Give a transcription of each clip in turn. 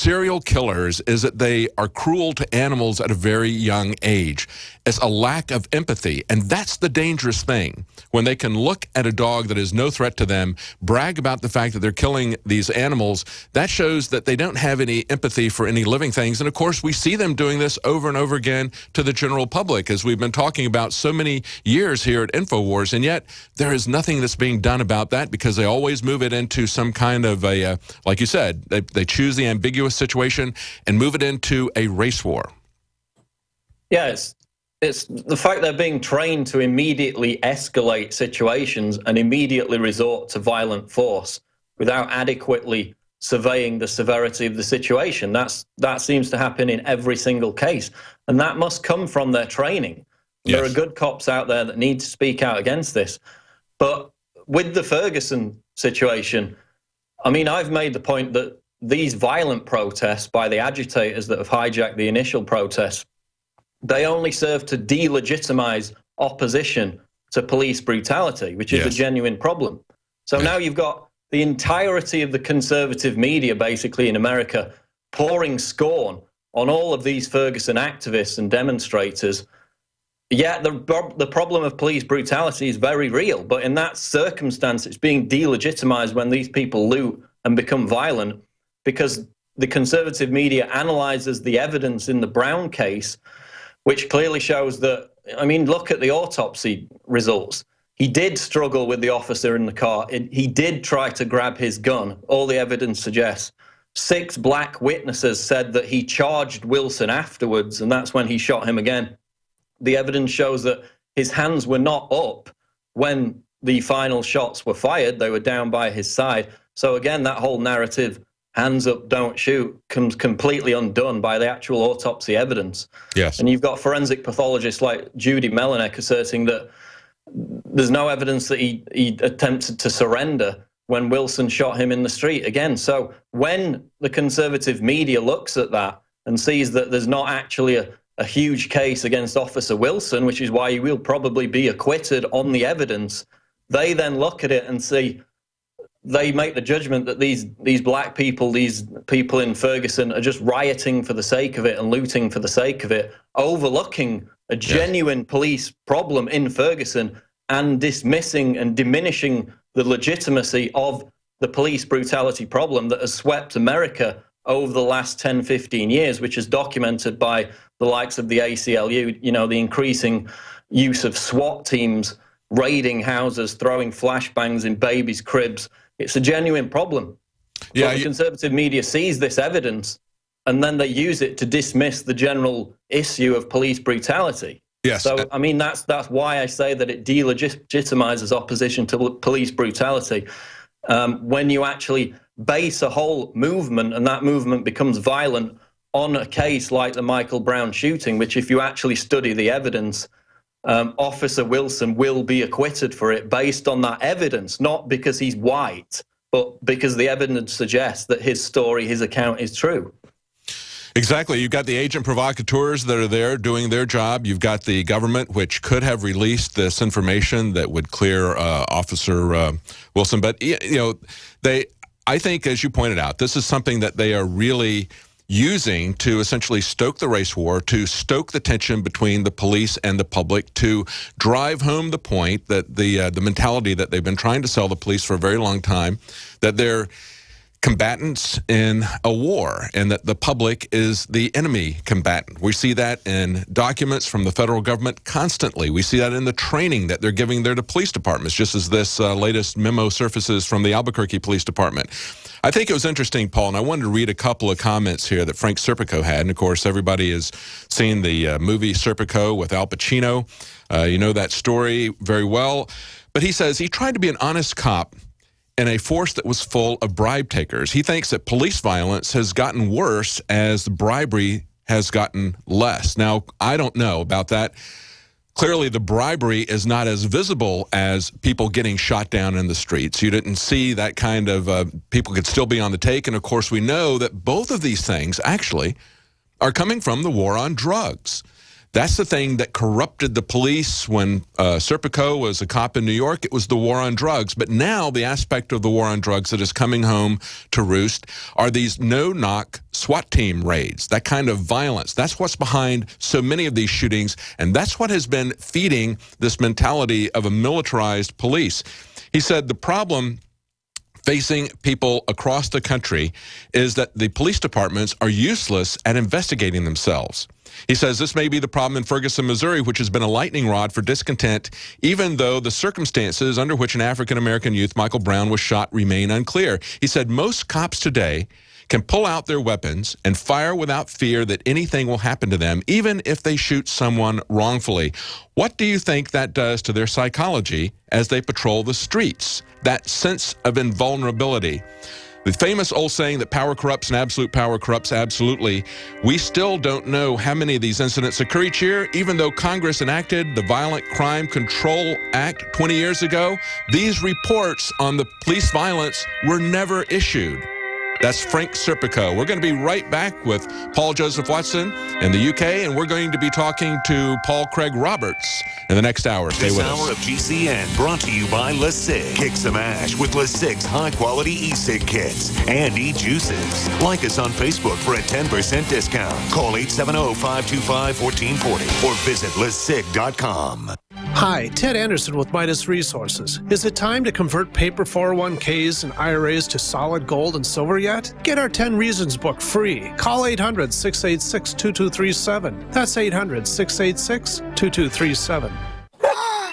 serial killers is that they are cruel to animals at a very young age. It's a lack of empathy, and that's the dangerous thing. When they can look at a dog that is no threat to them, brag about the fact that they're killing these animals, that shows that they don't have any empathy for any living things. And of course, we see them doing this over and over again to the general public, as we've been talking about so many years here at InfoWars, and yet there is nothing that's being done about that because they always move it into some kind of a, like you said, they choose the ambiguous situation and move it into a race war. Yeah, it's the fact they're being trained to immediately escalate situations and immediately resort to violent force without adequately surveying the severity of the situation. That seems to happen in every single case, and that must come from their training. Yes. There are good cops out there that need to speak out against this. But with the Ferguson situation, I mean, I've made the point that these violent protests by the agitators that have hijacked the initial protests, they only serve to delegitimize opposition to police brutality, which is a genuine problem. So now you've got the entirety of the conservative media, basically in America, pouring scorn on all of these Ferguson activists and demonstrators. Yet the problem of police brutality is very real, but in that circumstance, it's being delegitimized when these people loot and become violent, because the conservative media analyzes the evidence in the Brown case, which clearly shows that, I mean, look at the autopsy results. He did struggle with the officer in the car. He did try to grab his gun. All the evidence suggests. 6 black witnesses said that he charged Wilson afterwards, and that's when he shot him again. The evidence shows that his hands were not up when the final shots were fired. They were down by his side. So again, that whole narrative, hands up, don't shoot, comes completely undone by the actual autopsy evidence. Yes. And you've got forensic pathologists like Judy Melinek asserting that there's no evidence that he attempted to surrender when Wilson shot him in the street again. So when the conservative media looks at that and sees that there's not actually a huge case against Officer Wilson, which is why he will probably be acquitted on the evidence, they then look at it and see, they make the judgment that these black people, these people in Ferguson, are just rioting for the sake of it and looting for the sake of it, overlooking a genuine police problem in Ferguson and dismissing and diminishing the legitimacy of the police brutality problem that has swept America over the last 10, 15 years, which is documented by the likes of the ACLU, you know, the increasing use of SWAT teams raiding houses, throwing flashbangs in babies' cribs. It's a genuine problem. Yeah, but the conservative media sees this evidence and then they use it to dismiss the general issue of police brutality. Yes. So, I mean, that's why I say that it delegitimizes opposition to police brutality. When you actually base a whole movement and that movement becomes violent on a case like the Michael Brown shooting, which if you actually study the evidence, Officer Wilson will be acquitted for it based on that evidence, not because he's white, but because the evidence suggests that his story, his account is true. Exactly. You've got the agent provocateurs that are there doing their job. You've got the government, which could have released this information that would clear Officer Wilson. But, you know, I think, as you pointed out, this is something that they are really using to essentially stoke the race war, to stoke the tension between the police and the public, to drive home the point that the mentality that they've been trying to sell the police for a very long time, that they're combatants in a war and that the public is the enemy combatant. We see that in documents from the federal government constantly. We see that in the training that they're giving their police departments, just as this latest memo surfaces from the Albuquerque Police Department. I think it was interesting, Paul, and I wanted to read a couple of comments here that Frank Serpico had. And, of course, everybody has seen the movie Serpico with Al Pacino. You know that story very well. But he says he tried to be an honest cop in a force that was full of bribe takers. He thinks that police violence has gotten worse as the bribery has gotten less. Now, I don't know about that. Clearly, the bribery is not as visible as people getting shot down in the streets. You didn't see that kind of people could still be on the take. And, of course, we know that both of these things actually are coming from the war on drugs. That's the thing that corrupted the police when Serpico was a cop in New York. It was the war on drugs. But now the aspect of the war on drugs that is coming home to roost are these no-knock SWAT team raids, that kind of violence. That's what's behind so many of these shootings, and that's what has been feeding this mentality of a militarized police. He said the problem facing people across the country is that the police departments are useless at investigating themselves. He says this may be the problem in Ferguson, Missouri, which has been a lightning rod for discontent, even though the circumstances under which an African-American youth, Michael Brown, was shot remain unclear. He said most cops today can pull out their weapons and fire without fear that anything will happen to them, even if they shoot someone wrongfully. What do you think that does to their psychology as they patrol the streets? That sense of invulnerability. The famous old saying that power corrupts and absolute power corrupts absolutely. We still don't know how many of these incidents occur each year, even though Congress enacted the Violent Crime Control Act 20 years ago. These reports on the police violence were never issued. That's Frank Serpico. We're going to be right back with Paul Joseph Watson in the UK, and we're going to be talking to Paul Craig Roberts in the next hour. Stay with us. This hour of GCN brought to you by LeSig. Kick some ash with LeSig's high-quality e-cig kits and e-juices. Like us on Facebook for a 10% discount. Call 870-525-1440 or visit lesig.com. Hi, Ted Anderson with Midas Resources. Is it time to convert paper 401ks and IRAs to solid gold and silver yet? Get our 10 Reasons book free. Call 800-686-2237. That's 800-686-2237.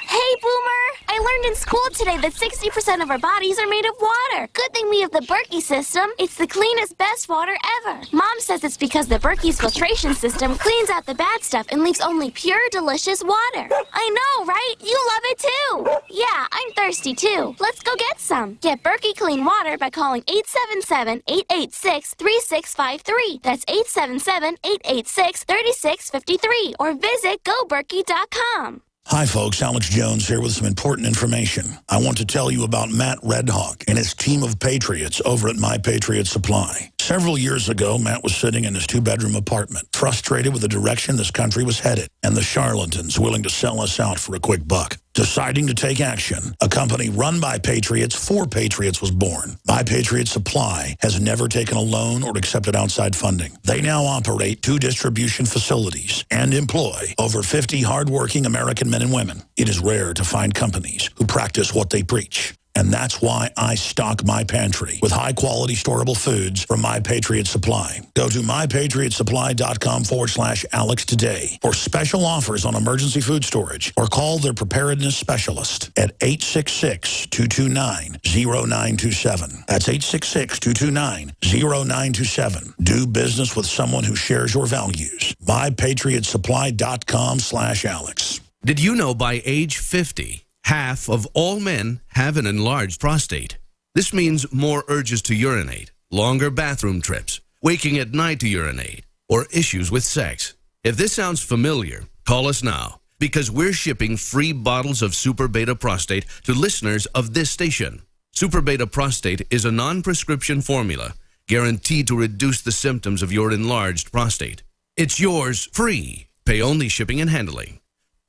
Hey, Boomer! I learned in school today that 60% of our bodies are made of water. Good thing we have the Berkey system. It's the cleanest, best water ever. Mom says it's because the Berkey's filtration system cleans out the bad stuff and leaves only pure, delicious water. I know, right? You love it too. Yeah, I'm thirsty too. Let's go get some. Get Berkey clean water by calling 877-886-3653. That's 877-886-3653. Or visit goberkey.com. Hi, folks. Alex Jones here with some important information. I want to tell you about Matt Redhawk and his team of patriots over at My Patriot Supply. Several years ago, Matt was sitting in his two-bedroom apartment, frustrated with the direction this country was headed and the charlatans willing to sell us out for a quick buck. Deciding to take action, a company run by patriots for patriots was born. My Patriot Supply has never taken a loan or accepted outside funding. They now operate 2 distribution facilities and employ over 50 hardworking American men and women. It is rare to find companies who practice what they preach. And that's why I stock my pantry with high-quality storable foods from My Patriot Supply. Go to mypatriotsupply.com/Alex today for special offers on emergency food storage, or call their preparedness specialist at 866-229-0927. That's 866-229-0927. Do business with someone who shares your values. mypatriotsupply.com/Alex. Did you know by age 50, half of all men have an enlarged prostate? This means more urges to urinate, longer bathroom trips, waking at night to urinate, or issues with sex. If this sounds familiar, call us now, because we're shipping free bottles of Super Beta Prostate to listeners of this station. Super Beta Prostate is a non-prescription formula guaranteed to reduce the symptoms of your enlarged prostate. It's yours free. Pay only shipping and handling.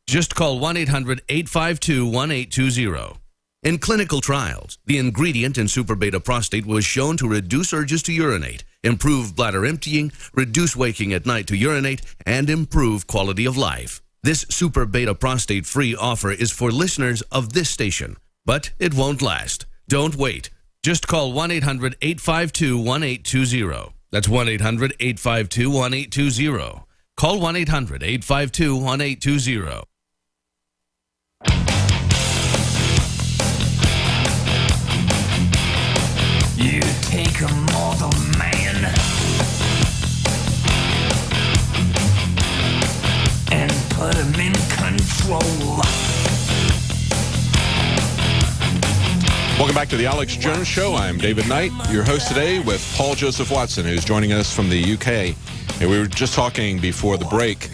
Just call 1-800-852-1820. In clinical trials, the ingredient in Super Beta Prostate was shown to reduce urges to urinate, improve bladder emptying, reduce waking at night to urinate, and improve quality of life. This Super Beta Prostate free offer is for listeners of this station, but it won't last. Don't wait. Just call 1-800-852-1820. That's 1-800-852-1820. Call 1-800-852-1820. You take a mortal man and put him in control. Welcome back to the Alex Jones Show. I'm David Knight, your host today with Paul Joseph Watson, who's joining us from the UK. And we were just talking before the break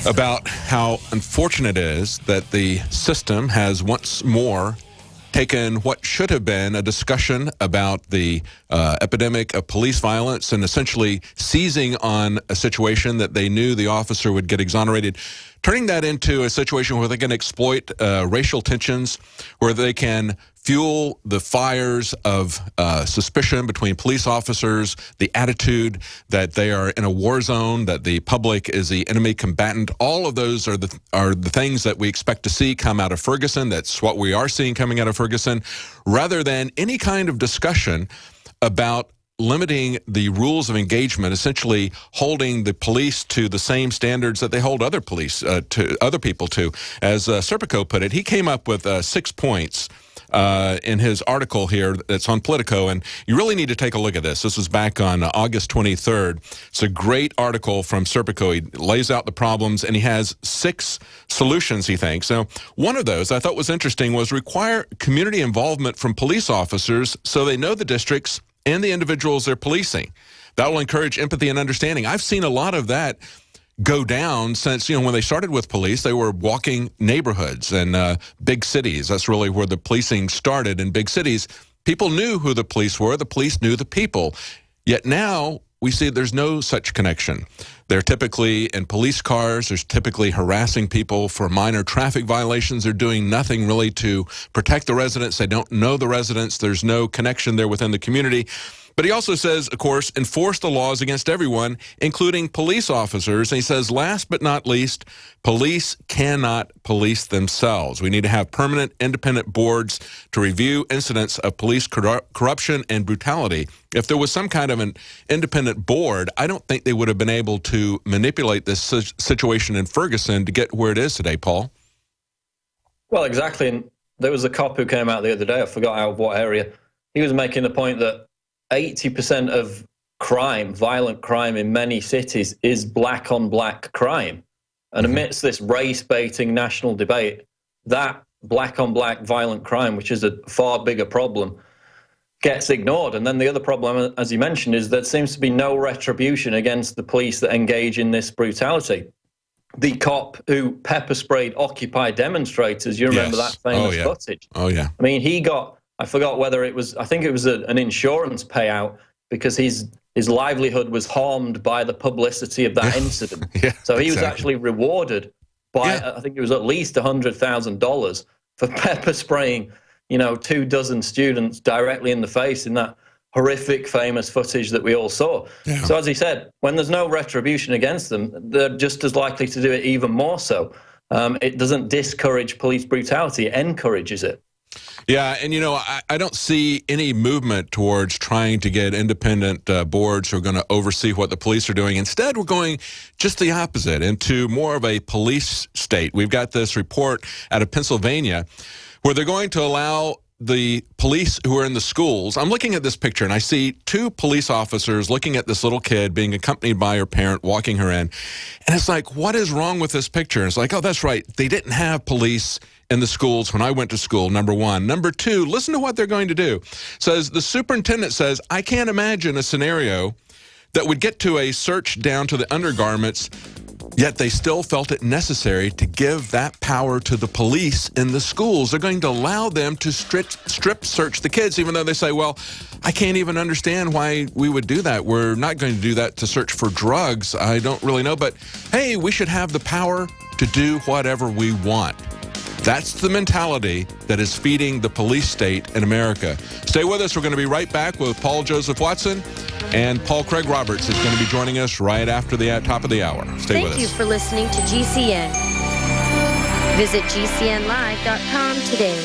about how unfortunate it is that the system has once more taken what should have been a discussion about the epidemic of police violence and essentially seizing on a situation that they knew the officer would get exonerated, turning that into a situation where they can exploit racial tensions, where they can fuel the fires of suspicion between police officers, the attitude that they are in a war zone, that the public is the enemy combatant. All of those are the things that we expect to see come out of Ferguson. That's what we are seeing coming out of Ferguson, rather than any kind of discussion about limiting the rules of engagement, essentially holding the police to the same standards that they hold other police to other people to. As Serpico put it, he came up with 6 points in his article here that's on Politico, and you really need to take a look at this. This was back on August 23rd. It's a great article from Serpico. He lays out the problems, and he has 6 solutions, he thinks. Now, one of those I thought was interesting was require community involvement from police officers so they know the districts and the individuals they're policing. That will encourage empathy and understanding. I've seen a lot of that go down since, when they started with police, they were walking neighborhoods and big cities. That's really where the policing started in big cities. People knew who the police were. The police knew the people. Yet now we see there's no such connection. They're typically in police cars. There's typically harassing people for minor traffic violations. They're doing nothing really to protect the residents. They don't know the residents. There's no connection there within the community. But he also says, of course, enforce the laws against everyone, including police officers. And he says, last but not least, police cannot police themselves. We need to have permanent independent boards to review incidents of police corruption and brutality. If there was some kind of an independent board, I don't think they would have been able to manipulate this situation in Ferguson to get where it is today, Paul. Well, exactly. And there was a cop who came out the other day, I forgot out of what area. He was making the point that 80% of crime, violent crime in many cities, is black-on-black crime. And amidst this race-baiting national debate, that black-on-black violent crime, which is a far bigger problem, gets ignored. And then the other problem, as you mentioned, is there seems to be no retribution against the police that engage in this brutality. The cop who pepper-sprayed Occupy demonstrators, you remember that famous footage? Oh, yeah. I mean, he got... I forgot whether it was, I think it was an insurance payout because his livelihood was harmed by the publicity of that incident. So he was actually rewarded by, I think it was at least $100,000 for pepper spraying, 24 students directly in the face in that horrific, famous footage that we all saw. So as he said, when there's no retribution against them, they're just as likely to do it even more so. It doesn't discourage police brutality, it encourages it. Yeah, and I don't see any movement towards trying to get independent boards who are going to oversee what the police are doing. Instead, we're going just the opposite, into more of a police state. We've got this report out of Pennsylvania where they're going to allow the police who are in the schools. I'm looking at this picture, and I see 2 police officers looking at this little kid being accompanied by her parent, walking her in. And it's like, what is wrong with this picture? And it's like, oh, that's right. They didn't have police in the schools when I went to school, number one. Number two, listen to what they're going to do. Says the superintendent says, I can't imagine a scenario that would get to a search down to the undergarments, yet they still felt it necessary to give that power to the police in the schools. They're going to allow them to strip search the kids, even though they say, well, I can't even understand why we would do that. We're not going to do that to search for drugs. I don't really know, but hey, we should have the power to do whatever we want. That's the mentality that is feeding the police state in America. Stay with us. We're going to be right back with Paul Joseph Watson, and Paul Craig Roberts is going to be joining us right after the top of the hour. Stay with us. Thank you for listening to GCN. Visit GCNlive.com today.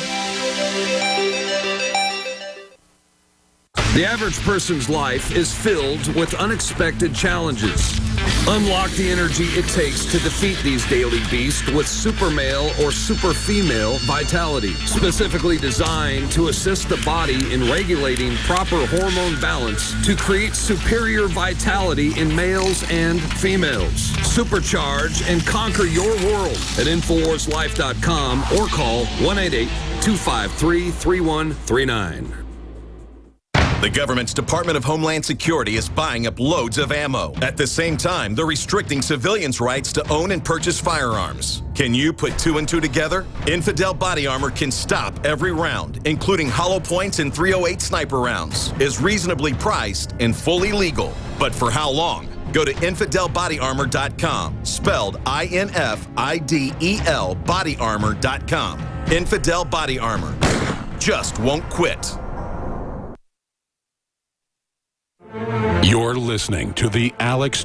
The average person's life is filled with unexpected challenges. Unlock the energy it takes to defeat these daily beasts with Super Male or Super Female Vitality, specifically designed to assist the body in regulating proper hormone balance to create superior vitality in males and females. Supercharge and conquer your world at InfoWarsLife.com or call 1-888-253-3139. The government's Department of Homeland Security is buying up loads of ammo. At the same time, they're restricting civilians' rights to own and purchase firearms. Can you put 2 and 2 together? Infidel Body Armor can stop every round, including hollow points and .308 sniper rounds, is reasonably priced and fully legal. But for how long? Go to InfidelBodyArmor.com, spelled INFIDEL bodyarmor.com. Infidel Body Armor. Just won't quit. You're listening to the Alex